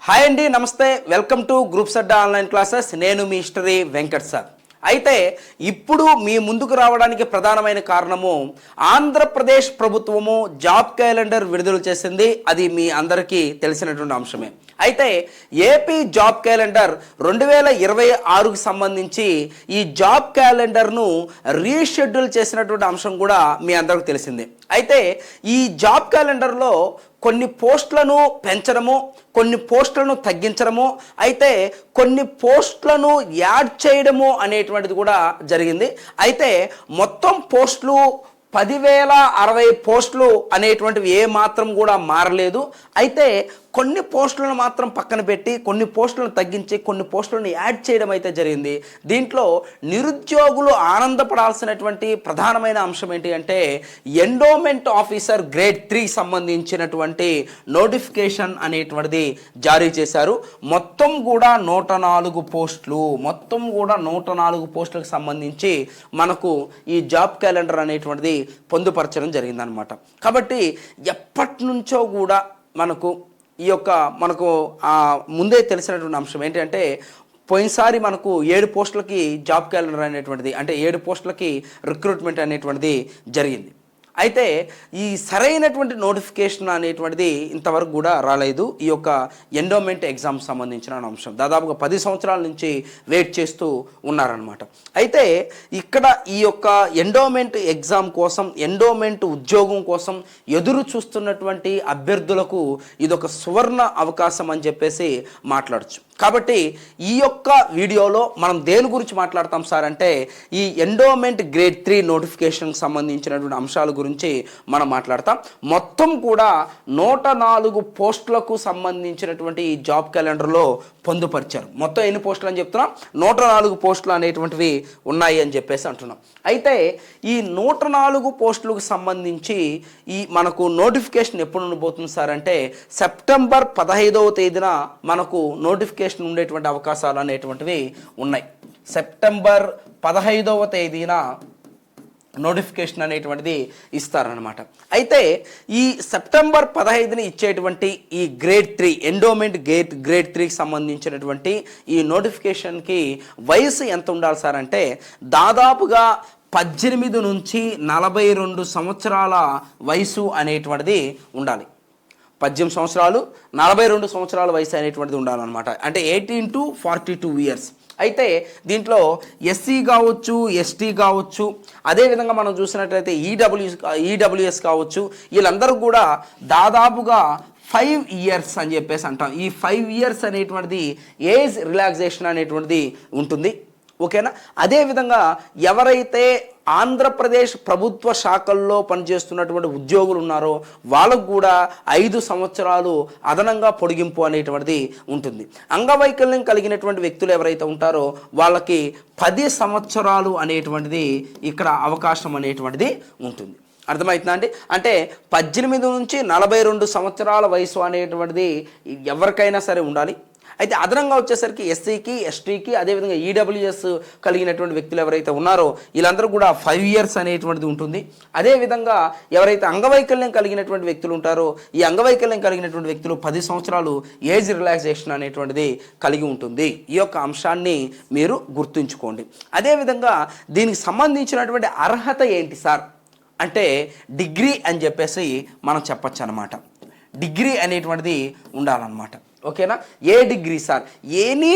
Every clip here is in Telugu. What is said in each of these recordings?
హాయ్ అండి, నమస్తే. Welcome to groups Adda online classes. నేను మీ హిస్టరీ వెంకట్ సార్. అయితే ఇప్పుడు మీ ముందుకు రావడానికి ప్రధానమైన కారణము ఆంధ్రప్రదేశ్ ప్రభుత్వము జాబ్ క్యాలెండర్ విడుదల చేసింది. అది మీ అందరికీ తెలిసినటువంటి అంశమే. అయితే ఏపీ జాబ్ క్యాలెండర్ 2026కు సంబంధించి ఈ జాబ్ క్యాలెండర్ను రీషెడ్యూల్ చేసినటువంటి అంశం కూడా మీ అందరికీ తెలిసిందే. అయితే ఈ జాబ్ క్యాలెండర్లో కొన్ని పోస్టులను పెంచడము, కొన్ని పోస్టులను తగ్గించడము, అయితే కొన్ని పోస్టులను యాడ్ చేయడము అనేటువంటిది కూడా జరిగింది. అయితే మొత్తం పోస్టులు 10,060 పోస్టులు అనేటువంటివి ఏ మాత్రం కూడా మారలేదు. అయితే కొన్ని పోస్టులను మాత్రం పక్కన పెట్టి కొన్ని పోస్టులను తగ్గించి కొన్ని పోస్టులను యాడ్ చేయడం అయితే జరిగింది. దీంట్లో నిరుద్యోగులు ఆనందపడాల్సినటువంటి ప్రధానమైన అంశం ఏంటి అంటే ఎండోమెంట్ ఆఫీసర్ గ్రేడ్ 3 సంబంధించినటువంటి నోటిఫికేషన్ అనేటువంటిది జారీ చేశారు. మొత్తం కూడా 104 పోస్టులు, మొత్తం కూడా 104 పోస్టులకు సంబంధించి మనకు ఈ జాబ్ క్యాలెండర్ అనేటువంటిది పొందుపరచడం జరిగిందనమాట. కాబట్టి ఎప్పటి నుంచో కూడా మనకు ముందే తెలిసినటువంటి అంశం ఏంటంటే పోయినసారి మనకు 7 పోస్టులకి జాబ్ క్యాలెండర్ అనేటువంటిది, అంటే 7 పోస్టులకి రిక్రూట్మెంట్ అనేటువంటిది జరిగింది. అయితే ఈ సరైనటువంటి నోటిఫికేషన్ అనేటువంటిది ఇంతవరకు కూడా రాలేదు. ఈ యొక్క ఎండోమెంట్ ఎగ్జామ్ సంబంధించిన అంశం దాదాపుగా 10 సంవత్సరాల నుంచి వెయిట్ చేస్తూ ఉన్నారనమాట. అయితే ఇక్కడ ఈ యొక్క ఎండోమెంట్ ఎగ్జామ్ కోసం, ఎండోమెంట్ ఉద్యోగం కోసం ఎదురు చూస్తున్నటువంటి అభ్యర్థులకు ఇదొక సువర్ణ అవకాశం అని చెప్పేసి మాట్లాడచ్చు. కాబట్టి ఈ యొక్క వీడియోలో మనం దేని గురించి మాట్లాడతాం సార్ అంటే ఈ ఎండోమెంట్ గ్రేడ్ 3 నోటిఫికేషన్కి సంబంధించినటువంటి అంశాల గురించి మనం మాట్లాడతాం. మొత్తం కూడా 104 పోస్టులకు సంబంధించినటువంటి ఈ జాబ్ క్యాలెండర్లో పొందుపరిచారు. మొత్తం ఎన్ని పోస్టులు అని చెప్తున్నాం? 104 పోస్టులు అనేటువంటివి ఉన్నాయి అని చెప్పేసి అంటున్నాం. అయితే ఈ 104 పోస్టులకు సంబంధించి ఈ మనకు నోటిఫికేషన్ ఎప్పుడు ఉండబోతుంది సార్ అంటే సెప్టెంబర్ 15వ తేదీన మనకు నోటిఫికేషన్ ఉండేటువంటి అవకాశాలు అనేటువంటివి ఉన్నాయి. సెప్టెంబర్ 15వ తేదీన నోటిఫికేషన్ అనేటువంటిది ఇస్తారనమాట. అయితే ఈ సెప్టెంబర్ 15ని ఇచ్చేటువంటి ఈ గ్రేడ్ 3 ఎండోమెంట్ గ్రేడ్ 3కి సంబంధించినటువంటి ఈ నోటిఫికేషన్కి వయసు ఎంత ఉండాలి సార్ అంటే దాదాపుగా 18 నుంచి 42 సంవత్సరాల వయసు అనేటువంటిది ఉండాలి. 18 సంవత్సరాలు 42 సంవత్సరాల వయసు అనేటువంటిది ఉండాలన్నమాట. అంటే 18 to 42 ఇయర్స్. అయితే దీంట్లో ఎస్సీ కావచ్చు, ఎస్టీ కావచ్చు, అదేవిధంగా మనం చూసినట్లయితే ఈడబ్ల్యూఎస్ కావచ్చు, వీళ్ళందరూ కూడా దాదాపుగా 5 ఇయర్స్ అని చెప్పేసి అంటాం. ఈ 5 ఇయర్స్ అనేటువంటిది ఏజ్ రిలాక్సేషన్ అనేటువంటిది ఉంటుంది. ఓకేనా? అదేవిధంగా ఎవరైతే ఆంధ్రప్రదేశ్ ప్రభుత్వ శాఖల్లో పనిచేస్తున్నటువంటి ఉద్యోగులు ఉన్నారో వాళ్ళకు కూడా 5 సంవత్సరాలు అదనంగా పొడిగింపు అనేటువంటిది ఉంటుంది. అంగవైకల్యం కలిగినటువంటి వ్యక్తులు ఎవరైతే ఉంటారో వాళ్ళకి 10 సంవత్సరాలు అనేటువంటిది ఇక్కడ అవకాశం అనేటువంటిది ఉంటుంది. అర్థమవుతుందా అండి? అంటే 18 నుంచి 42 సంవత్సరాల వయసు అనేటువంటిది ఎవరికైనా సరే ఉండాలి. అయితే అదనంగా వచ్చేసరికి ఎస్సీకి, ఎస్టీకి, అదేవిధంగా ఈడబ్ల్యూఎస్ కలిగినటువంటి వ్యక్తులు ఎవరైతే ఉన్నారో వీళ్ళందరూ కూడా 5 ఇయర్స్ అనేటువంటిది ఉంటుంది. అదేవిధంగా ఎవరైతే అంగవైకల్యం కలిగినటువంటి వ్యక్తులు ఉంటారో ఈ అంగవైకల్యం కలిగినటువంటి వ్యక్తులు 10 సంవత్సరాలు ఏజ్ రిలాక్సేషన్ అనేటువంటిది కలిగి ఉంటుంది. ఈ యొక్క అంశాన్ని మీరు గుర్తుంచుకోండి. అదేవిధంగా దీనికి సంబంధించినటువంటి అర్హత ఏంటి సార్ అంటే డిగ్రీ అని చెప్పేసి మనం చెప్పచ్చు అనమాట. డిగ్రీ అనేటువంటిది ఉండాలన్నమాట. ఓకేనా? ఏ డిగ్రీ సార్? ఎనీ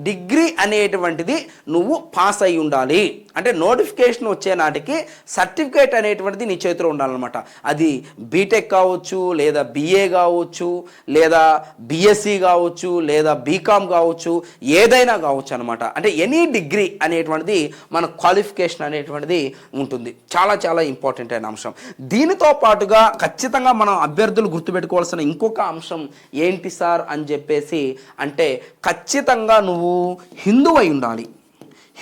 డిగ్రీ అనేటువంటిది నువ్వు పాస్ అయి ఉండాలి. అంటే నోటిఫికేషన్ వచ్చే నాటికి సర్టిఫికేట్ అనేటువంటిది నీ చేతిలో ఉండాలన్నమాట. అది బీటెక్ కావచ్చు, లేదా బిఏ కావచ్చు, లేదా బిఎస్సి కావచ్చు, లేదా బీకామ్ కావచ్చు, ఏదైనా కావచ్చు అనమాట. అంటే ఎనీ డిగ్రీ అనేటువంటిది మన క్వాలిఫికేషన్ అనేటువంటిది ఉంటుంది. చాలా చాలా ఇంపార్టెంట్ అయిన అంశం. దీనితో పాటుగా ఖచ్చితంగా మనం అభ్యర్థులు గుర్తుపెట్టుకోవాల్సిన ఇంకొక అంశం ఏంటి సార్ అని చెప్పేసి అంటే ఖచ్చితంగా నువ్వు హిందూ అయి ఉండాలి.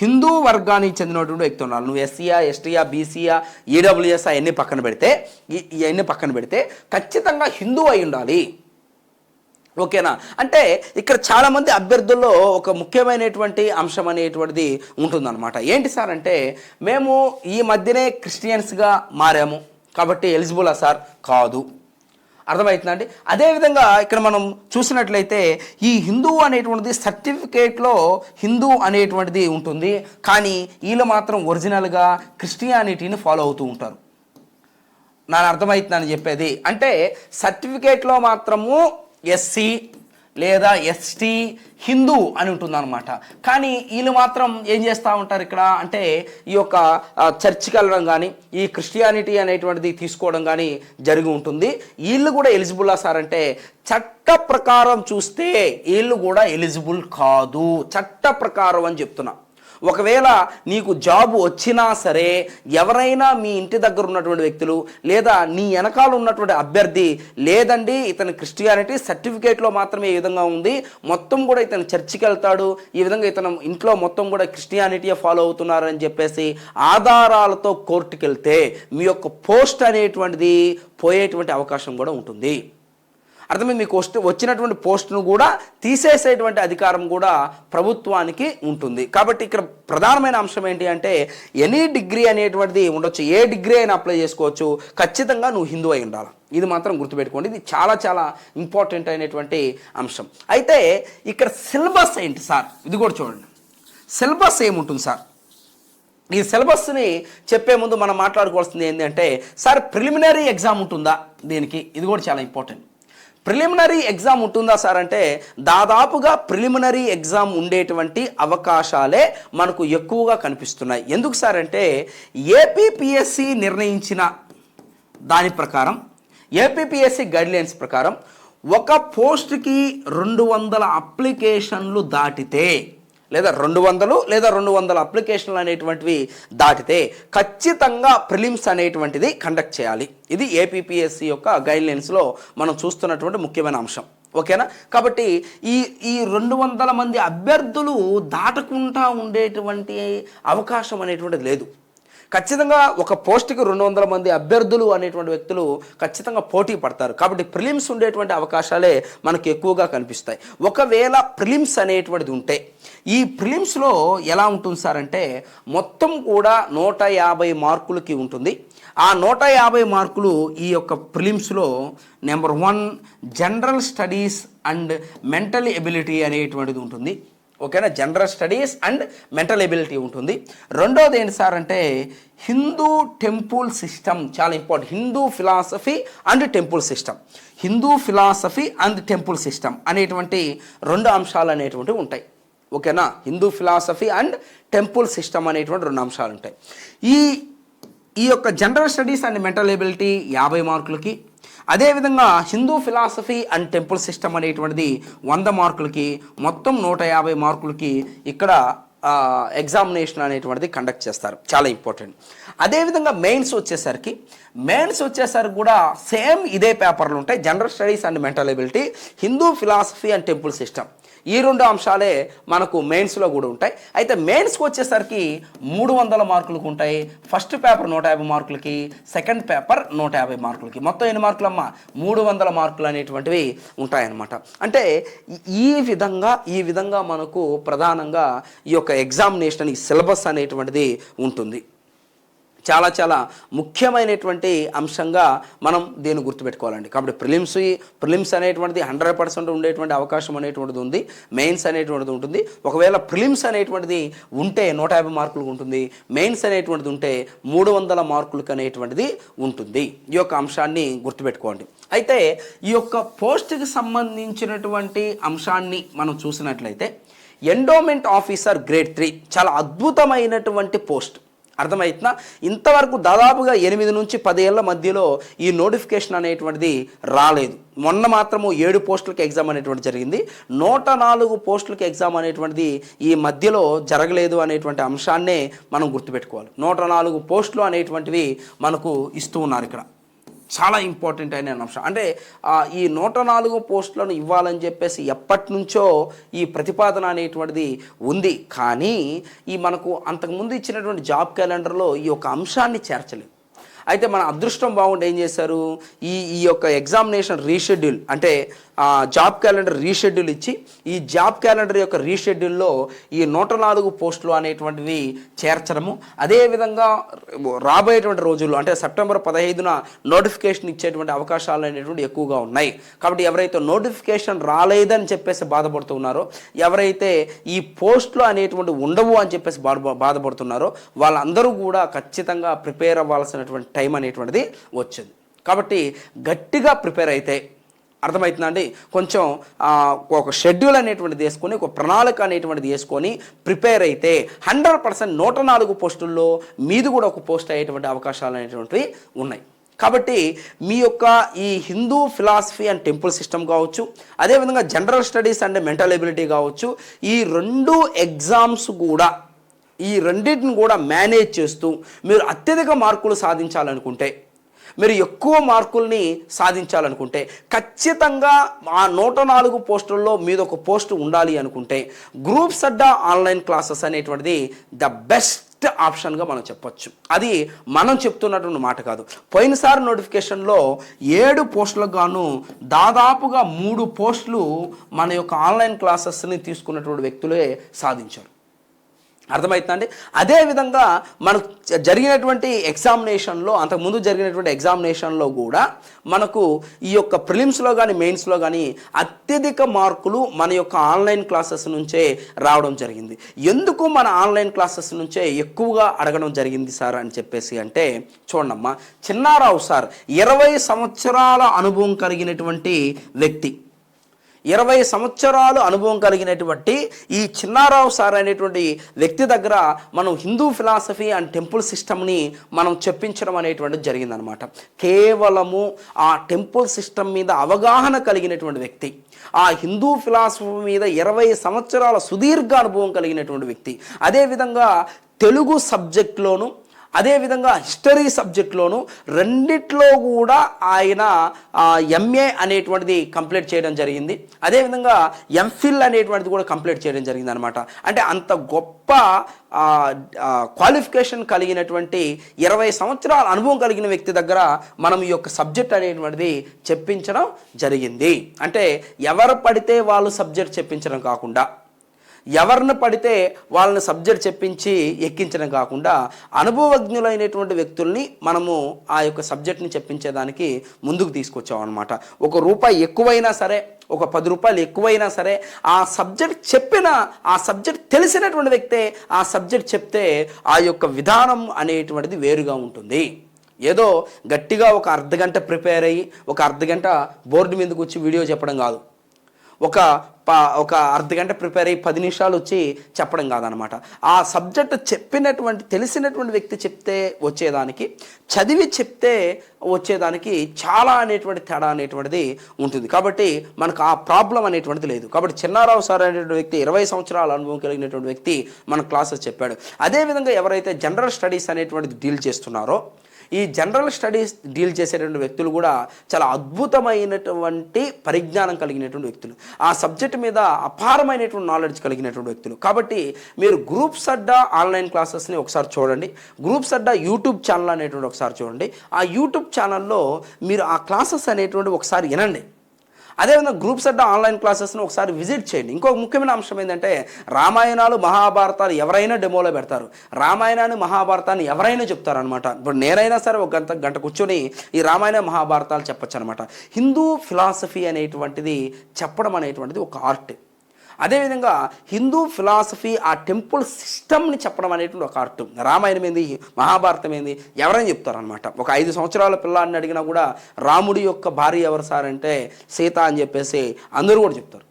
హిందూ వర్గానికి చెందినటువంటి వ్యక్తి ఉండాలి. నువ్వు ఎస్సీయా, ఎస్టీయా, బీసీయా, ఈడబ్ల్యూఎస్ అవన్నీ పక్కన పెడితే ఖచ్చితంగా హిందూ అయి ఉండాలి. ఓకేనా? అంటే ఇక్కడ చాలామంది అభ్యర్థుల్లో ఒక ముఖ్యమైనటువంటి అంశం అనేటువంటిది ఉంటుందన్నమాట. ఏంటి సార్ అంటే మేము ఈ మధ్యనే క్రిస్టియన్స్గా మారాము కాబట్టి ఎలిజిబులా సార్? కాదు. అర్థమవుతుందండి. అదేవిధంగా ఇక్కడ మనం చూసినట్లయితే ఈ హిందూ అనేటువంటిది సర్టిఫికేట్లో హిందూ అనేటువంటిది ఉంటుంది, కానీ వీళ్ళు మాత్రం ఒరిజినల్గా క్రిస్టియానిటీని ఫాలో అవుతూ ఉంటారు. నాకు అర్థమవుతుందని చెప్పేది అంటే సర్టిఫికేట్లో మాత్రము ఎస్సీ లేదా ఎస్టీ హిందూ అని ఉంటుందన్నమాట. కానీ వీళ్ళు మాత్రం ఏం చేస్తూ ఉంటారు ఇక్కడ అంటే ఈ యొక్క చర్చికి వెళ్ళడం కానీ ఈ క్రిస్టియానిటీ అనేటువంటిది తీసుకోవడం కానీ జరిగి ఉంటుంది. వీళ్ళు కూడా ఎలిజిబుల్లా సార్ అంటే చట్ట ప్రకారం చూస్తే వీళ్ళు కూడా ఎలిజిబుల్ కాదు, చట్ట ప్రకారం అని చెప్తున్నా. ఒకవేళ నీకు జాబ్ వచ్చినా సరే ఎవరైనా మీ ఇంటి దగ్గర ఉన్నటువంటి వ్యక్తులు లేదా నీ వెనకాల ఉన్నటువంటి అభ్యర్థి లేదండి ఇతని క్రిస్టియానిటీ సర్టిఫికేట్లో మాత్రమే ఈ విధంగా ఉంది, మొత్తం కూడా ఇతను చర్చికి వెళ్తాడు, ఈ విధంగా ఇతను ఇంట్లో మొత్తం కూడా క్రిస్టియానిటీయే ఫాలో అవుతున్నారని చెప్పేసి ఆధారాలతో కోర్టుకి వెళ్తే మీ యొక్క పోస్ట్ అనేటువంటిది పోయేటువంటి అవకాశం కూడా ఉంటుంది. అర్థమే మీకు వచ్చినటువంటి పోస్టును కూడా తీసేసేటువంటి అధికారం కూడా ప్రభుత్వానికి ఉంటుంది. కాబట్టి ఇక్కడ ప్రధానమైన అంశం ఏంటి అంటే ఎనీ డిగ్రీ అనేటువంటిది ఉండొచ్చు, ఏ డిగ్రీ అయినా అప్లై చేసుకోవచ్చు, ఖచ్చితంగా నువ్వు హిందూ అయి ఉండాలి. ఇది మాత్రం గుర్తుపెట్టుకోండి, ఇది చాలా చాలా ఇంపార్టెంట్ అయినటువంటి అంశం. అయితే ఇక్కడ సిలబస్ ఏంటి సార్, ఇది కూడా చూడండి. సిలబస్ ఏముంటుంది సార్? ఈ సిలబస్ని చెప్పే ముందు మనం మాట్లాడుకోవాల్సింది ఏంటంటే సార్ ప్రిలిమినరీ ఎగ్జామ్ ఉంటుందా దీనికి, ఇది కూడా చాలా ఇంపార్టెంట్. ప్రిలిమినరీ ఎగ్జామ్ ఉంటుందా సార్ అంటే దాదాపుగా ప్రిలిమినరీ ఎగ్జామ్ ఉండేటువంటి అవకాశాలే మనకు ఎక్కువగా కనిపిస్తున్నాయి. ఎందుకు సార్ అంటే ఏపీపీఎస్సి నిర్ణయించిన దాని ప్రకారం, ఏపీపీఎస్సి గైడ్లైన్స్ ప్రకారం ఒక పోస్ట్కి 200 అప్లికేషన్లు దాటితే లేదా 200 లేదా 200 అప్లికేషన్లు అనేటువంటివి దాటితే ఖచ్చితంగా ప్రిలిమ్స్ అనేటువంటిది కండక్ట్ చేయాలి. ఇది ఏపీపీఎస్సి యొక్క గైడ్లైన్స్లో మనం చూస్తున్నటువంటి ముఖ్యమైన అంశం. ఓకేనా? కాబట్టి ఈ 200 మంది అభ్యర్థులు దాటకుండా ఉండేటువంటి అవకాశం అనేటువంటిది లేదు. ఖచ్చితంగా ఒక పోస్ట్కి 200 మంది అభ్యర్థులు అనేటువంటి వ్యక్తులు ఖచ్చితంగా పోటీ పడతారు. కాబట్టి ప్రిలిమ్స్ ఉండేటువంటి అవకాశాలే మనకు ఎక్కువగా కనిపిస్తాయి. ఒకవేళ ప్రిలిమ్స్ అనేటువంటిది ఉంటే ఈ ప్రిలిమ్స్లో ఎలా ఉంటుంది సార్ అంటే మొత్తం కూడా 150 మార్కులకి ఉంటుంది. ఆ 150 మార్కులు ఈ యొక్క ప్రిలిమ్స్లో number 1 general studies and mental ability అనేటువంటిది ఉంటుంది. ఓకేనా? General studies and mental ability ఉంటుంది. రెండోది ఏంటి సార్ అంటే హిందూ టెంపుల్ సిస్టమ్, చాలా important. Hindu philosophy and temple system, Hindu philosophy and temple system అనేటువంటి 2 అంశాలు అనేటువంటివి ఉంటాయి. ఓకేనా? Hindu philosophy and temple system అనేటువంటి 2 అంశాలు ఉంటాయి. ఈ యొక్క general studies and mental ability 50 మార్కులకి, అదేవిధంగా Hindu philosophy and temple system అనేటువంటిది 100 మార్కులకి, మొత్తం 150 మార్కులకి ఇక్కడ ఎగ్జామినేషన్ అనేటువంటిది కండక్ట్ చేస్తారు. చాలా ఇంపార్టెంట్. అదేవిధంగా మెయిన్స్ వచ్చేసరికి కూడా సేమ్ ఇదే పేపర్లు ఉంటాయి. General studies and mental ability, Hindu philosophy and temple system, ఈ 2 అంశాలే మనకు మెయిన్స్లో కూడా ఉంటాయి. అయితే మెయిన్స్కి వచ్చేసరికి 300 మార్కులకు ఉంటాయి. ఫస్ట్ పేపర్ 150 మార్కులకి, సెకండ్ పేపర్ 150 మార్కులకి, మొత్తం ఎన్ని మార్కులమ్మా 300 మార్కులు అనేటువంటివి ఉంటాయన్నమాట. అంటే ఈ విధంగా మనకు ప్రధానంగా ఈ యొక్క ఎగ్జామినేషన్ ఈ సిలబస్ అనేటువంటిది ఉంటుంది. చాలా చాలా ముఖ్యమైనటువంటి అంశంగా మనం దీన్ని గుర్తుపెట్టుకోవాలండి. కాబట్టి ప్రిలిమ్స్ అనేటువంటిది 100% ఉండేటువంటి అవకాశం అనేటువంటిది ఉంది. మెయిన్స్ అనేటువంటిది ఉంటుంది. ఒకవేళ ప్రిలిమ్స్ అనేటువంటిది ఉంటే 150 మార్కులకు ఉంటుంది, మెయిన్స్ అనేటువంటిది ఉంటే 300 మార్కులకు అనేటువంటిది ఉంటుంది. ఈ యొక్క అంశాన్ని గుర్తుపెట్టుకోండి. అయితే ఈ యొక్క పోస్ట్కి సంబంధించినటువంటి అంశాన్ని మనం చూసినట్లయితే ఎండోమెంట్ ఆఫీసర్ గ్రేడ్ 3 చాలా అద్భుతమైనటువంటి పోస్ట్. అర్థమవుతుందా? ఇంతవరకు దాదాపుగా 8 నుంచి 10 ఏళ్ల మధ్యలో ఈ నోటిఫికేషన్ అనేటువంటిది రాలేదు. మొన్న మాత్రము 7 పోస్టులకి ఎగ్జామ్ అనేటువంటి జరిగింది. 104 పోస్టులకి ఎగ్జామ్ అనేటువంటిది ఈ మధ్యలో జరగలేదు అనేటువంటి అంశాన్నే మనం గుర్తుపెట్టుకోవాలి. 104 పోస్టులు అనేటువంటివి మనకు ఇస్తూ ఉన్నారు. ఇక్కడ చాలా ఇంపార్టెంట్ అయిన అంశం అంటే ఈ 104 పోస్టులను ఇవ్వాలని చెప్పేసి ఎప్పటి నుంచో ఈ ప్రతిపాదన అనేటువంటిది ఉంది. కానీ ఈ మనకు అంతకుముందు ఇచ్చినటువంటి జాబ్ క్యాలెండర్లో ఈ యొక్క అంశాన్ని చేర్చలేదు. అయితే మన అదృష్టం బాగుండి ఏం చేశారు, ఈ యొక్క ఎగ్జామినేషన్ రీషెడ్యూల్ అంటే జాబ్ క్యాలెండర్ రీషెడ్యూల్ ఇచ్చి ఈ జాబ్ క్యాలెండర్ యొక్క రీషెడ్యూల్లో ఈ 104 పోస్టులు అనేటువంటివి చేర్చడము, అదేవిధంగా రాబోయేటువంటి రోజుల్లో అంటే సెప్టెంబర్ 15న నోటిఫికేషన్ ఇచ్చేటువంటి అవకాశాలు అనేటువంటి ఎక్కువగా ఉన్నాయి. కాబట్టి ఎవరైతే నోటిఫికేషన్ రాలేదని చెప్పేసి బాధపడుతున్నారో, ఎవరైతే ఈ పోస్టులు అనేటువంటి ఉండవు అని చెప్పేసి బాధపడుతున్నారో వాళ్ళందరూ కూడా ఖచ్చితంగా ప్రిపేర్ అవ్వాల్సినటువంటి టైం అనేటువంటిది వచ్చింది. కాబట్టి గట్టిగా ప్రిపేర్ అయితే అర్థమవుతుందండి. కొంచెం ఒక షెడ్యూల్ అనేటువంటిది వేసుకొని, ఒక ప్రణాళిక అనేటువంటిది వేసుకొని ప్రిపేర్ అయితే 100% 104 పోస్టుల్లో మీది కూడా ఒక పోస్ట్ అయ్యేటువంటి అవకాశాలు అనేటువంటివి ఉన్నాయి. కాబట్టి మీ యొక్క ఈ Hindu philosophy and temple system కావచ్చు, అదేవిధంగా general studies and mental ability కావచ్చు, ఈ 2 ఎగ్జామ్స్ కూడా ఈ రెండింటిని కూడా మేనేజ్ చేస్తూ మీరు అత్యధిక మార్కులు సాధించాలనుకుంటే, మీరు ఎక్కువ మార్కుల్ని సాధించాలనుకుంటే, ఖచ్చితంగా ఆ 104 పోస్టుల్లో మీద ఒక పోస్టు ఉండాలి అనుకుంటే గ్రూప్స్ అడ్డా ఆన్లైన్ క్లాసెస్ అనేటువంటిది ద బెస్ట్ ఆప్షన్గా మనం చెప్పొచ్చు. అది మనం చెప్తున్నటువంటి మాట కాదు. పోయినసారి నోటిఫికేషన్లో 7 పోస్టులకు గాను దాదాపుగా 3 పోస్టులు మన యొక్క ఆన్లైన్ క్లాసెస్ని తీసుకున్నటువంటి వ్యక్తులే సాధించారు. అర్థమవుతుందండి. అదేవిధంగా మనకు జరిగినటువంటి ఎగ్జామినేషన్లో, అంతకుముందు జరిగినటువంటి ఎగ్జామినేషన్లో కూడా మనకు ఈ యొక్క ప్రిలిమ్స్లో కానీ మెయిన్స్లో కానీ అత్యధిక మార్కులు మన యొక్క ఆన్లైన్ క్లాసెస్ నుంచే రావడం జరిగింది. ఎందుకు మన ఆన్లైన్ క్లాసెస్ నుంచే ఎక్కువగా అడగడం జరిగింది సార్ అని చెప్పేసి అంటే, చూడమ్మా, చిన్నారావు సార్ 20 సంవత్సరాల అనుభవం కలిగినటువంటి వ్యక్తి, 20 సంవత్సరాలు అనుభవం కలిగినటువంటి ఈ చిన్నారావు సార్ అనేటువంటి వ్యక్తి దగ్గర మనం హిందూ ఫిలాసఫీ అండ్ టెంపుల్ సిస్టమ్ని మనం చెప్పించడం అనేటువంటిది జరిగిందనమాట. కేవలము ఆ టెంపుల్ సిస్టమ్ మీద అవగాహన కలిగినటువంటి వ్యక్తి, ఆ హిందూ ఫిలాసఫీ మీద 20 సంవత్సరాల సుదీర్ఘ అనుభవం కలిగినటువంటి వ్యక్తి, అదేవిధంగా తెలుగు సబ్జెక్ట్లోను అదేవిధంగా హిస్టరీ సబ్జెక్ట్లోను రెండిట్లో కూడా ఆయన ఎంఏ అనేటువంటిది కంప్లీట్ చేయడం జరిగింది. అదేవిధంగా ఎంఫిల్ అనేటువంటిది కూడా కంప్లీట్ చేయడం జరిగింది అనమాట. అంటే అంత గొప్ప క్వాలిఫికేషన్ కలిగినటువంటి 20 సంవత్సరాల అనుభవం కలిగిన వ్యక్తి దగ్గర మనం ఈ యొక్క సబ్జెక్ట్ అనేటువంటిది చెప్పించడం జరిగింది. అంటే ఎవరు పడితే వాళ్ళు సబ్జెక్ట్ చెప్పించడం కాకుండా, ఎవరిని పడితే వాళ్ళని సబ్జెక్ట్ చెప్పించి ఎక్కించడం కాకుండా, అనుభవజ్ఞులైనటువంటి వ్యక్తుల్ని మనము ఆ యొక్క సబ్జెక్ట్ని చెప్పించేదానికి ముందుకు తీసుకొచ్చామన్నమాట. ₹1 ఎక్కువైనా సరే, ఒక ₹10 ఎక్కువైనా సరే, ఆ సబ్జెక్ట్ చెప్పిన, ఆ సబ్జెక్ట్ తెలిసినటువంటి వ్యక్తే ఆ సబ్జెక్ట్ చెప్తే ఆ యొక్క విధానం అనేటువంటిది వేరుగా ఉంటుంది. ఏదో గట్టిగా ఒక అర్ధగంట ప్రిపేర్ అయ్యి ఒక అర్ధగంట బోర్డు మీదకి వచ్చి వీడియో చెప్పడం కాదు, ఒక అర్ధగంట ప్రిపేర్ అయ్యి 10 నిమిషాలు వచ్చి చెప్పడం కాదనమాట. ఆ సబ్జెక్ట్ చెప్పినటువంటి తెలిసినటువంటి వ్యక్తి చెప్తే వచ్చేదానికి, చదివి చెప్తే వచ్చేదానికి చాలా అనేటువంటి తేడా అనేటువంటిది ఉంటుంది. కాబట్టి మనకు ఆ ప్రాబ్లం అనేటువంటిది లేదు. కాబట్టి చిన్నారావు సార్ అనేటువంటి వ్యక్తి 20 సంవత్సరాల అనుభవం కలిగినటువంటి వ్యక్తి మన క్లాసెస్ చెప్పాడు. అదేవిధంగా ఎవరైతే జనరల్ స్టడీస్ అనేటువంటిది డీల్ చేస్తున్నారో, ఈ జనరల్ స్టడీస్ డీల్ చేసేటువంటి వ్యక్తులు కూడా చాలా అద్భుతమైనటువంటి పరిజ్ఞానం కలిగినటువంటి వ్యక్తులు, ఆ సబ్జెక్ట్ మీద అపారమైనటువంటి నాలెడ్జ్ కలిగినటువంటి వ్యక్తులు. కాబట్టి మీరు గ్రూప్స్ అడ్డా ఆన్లైన్ క్లాసెస్ని ఒకసారి చూడండి, గ్రూప్స్ అడ్డా యూట్యూబ్ ఛానల్ అనేటువంటి ఒకసారి చూడండి. ఆ యూట్యూబ్ ఛానల్లో మీరు ఆ క్లాసెస్ అనేటువంటి ఒకసారి వినండి. అదేవిధంగా గ్రూప్స్ అడ్డా ఆన్లైన్ క్లాసెస్ని ఒకసారి విజిట్ చేయండి. ఇంకొక ముఖ్యమైన అంశం ఏంటంటే, రామాయణాలు మహాభారతాలు ఎవరైనా డెమోలో పెడతారు, రామాయణాన్ని మహాభారతాన్ని ఎవరైనా చెప్తారనమాట. ఇప్పుడు నేనైనా సరే ఒక గంట కూర్చొని ఈ రామాయణ మహాభారతాలు చెప్పచ్చు అనమాట. హిందూ ఫిలాసఫీ అనేటువంటిది చెప్పడం అనేటువంటిది ఒక ఆర్ట్. అదేవిధంగా హిందూ ఫిలాసఫీ ఆ టెంపుల్ సిస్టమ్ని చెప్పడం అనేటువంటి ఒక ఆర్ట్. రామాయణం ఏంది, మహాభారతం ఏంది ఎవరైనా చెప్తారనమాట. ఒక 5 సంవత్సరాల పిల్లాడిని అడిగినా కూడా రాముడి యొక్క భార్య ఎవరు సార్ అంటే సీత అని చెప్పేసి అందరూ కూడా చెప్తారు.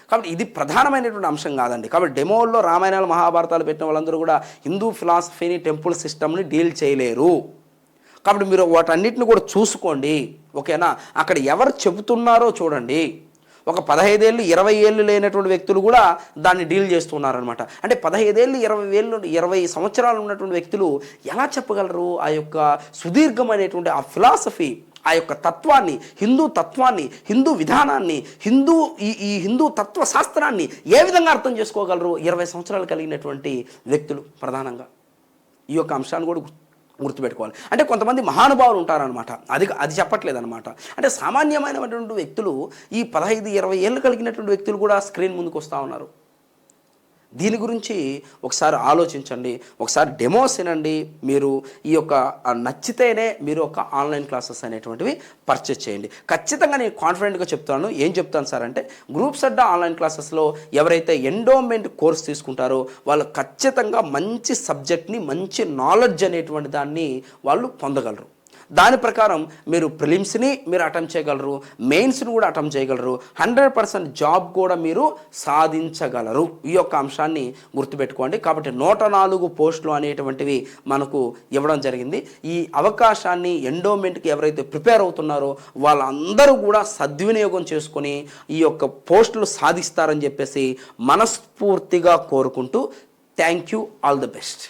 కాబట్టి ఇది ప్రధానమైనటువంటి అంశం కాదండి. కాబట్టి డెమోల్లో రామాయణాలు మహాభారతాలు పెట్టిన వాళ్ళందరూ కూడా హిందూ ఫిలాసఫీని టెంపుల్ సిస్టమ్ని డీల్ చేయలేరు. కాబట్టి మీరు వాటన్నిటిని కూడా చూసుకోండి, ఓకేనా. అక్కడ ఎవరు చెబుతున్నారో చూడండి. ఒక 15 ఏళ్ళు 20 ఏళ్ళు లేనటువంటి వ్యక్తులు కూడా దాన్ని డీల్ చేస్తున్నారనమాట. అంటే 15 ఏళ్ళు 20 సంవత్సరాలు ఉన్నటువంటి వ్యక్తులు ఎలా చెప్పగలరు ఆ యొక్క సుదీర్ఘమైనటువంటి ఆ ఫిలాసఫీ, ఆ యొక్క తత్వాన్ని, హిందూ తత్వాన్ని, హిందూ విధానాన్ని, ఈ హిందూ తత్వశాస్త్రాన్ని ఏ విధంగా అర్థం చేసుకోగలరు 20 సంవత్సరాలు కలిగినటువంటి వ్యక్తులు? ప్రధానంగా ఈ యొక్క అంశాన్ని కూడా గుర్తుపెట్టుకోవాలి. అంటే కొంతమంది మహానుభావులు ఉంటారనమాట, అది చెప్పట్లేదు అనమాట. అంటే సామాన్యమైనటువంటి వ్యక్తులు, ఈ 15-20 ఏళ్ళు కలిగినటువంటి వ్యక్తులు కూడా స్క్రీన్ ముందుకు వస్తూ ఉన్నారు. దీని గురించి ఒకసారి ఆలోచించండి, ఒకసారి డెమోస్ వినండి. మీరు ఈ యొక్క నచ్చితేనే మీరు ఒక ఆన్లైన్ క్లాసెస్ అనేటువంటివి పర్చేస్ చేయండి. ఖచ్చితంగా నేను కాన్ఫిడెంట్గా చెప్తాను. ఏం చెప్తాను సార్ అంటే, గ్రూప్స్ అడ్డా ఆన్లైన్ క్లాసెస్లో ఎవరైతే ఎండోమెంట్ కోర్స్ తీసుకుంటారో వాళ్ళు ఖచ్చితంగా మంచి సబ్జెక్ట్ని, మంచి నాలెడ్జ్ అనేటువంటి దాన్ని వాళ్ళు పొందగలరు. దాని ప్రకారం మీరు ప్రిలిమ్స్ని మీరు అటెంప్ట్ చేయగలరు, మెయిన్స్ని కూడా అటెంప్ట్ చేయగలరు, 100% జాబ్ కూడా మీరు సాధించగలరు. ఈ యొక్క అంశాన్ని గుర్తుపెట్టుకోండి. కాబట్టి 104 పోస్టులు అనేటువంటివి మనకు ఇవ్వడం జరిగింది. ఈ అవకాశాన్ని ఎండోమెంట్కి ఎవరైతే ప్రిపేర్ అవుతున్నారో వాళ్ళందరూ కూడా సద్వినియోగం చేసుకొని ఈ యొక్క పోస్టులు సాధిస్తారని చెప్పేసి మనస్ఫూర్తిగా కోరుకుంటూ, thank you, all the best.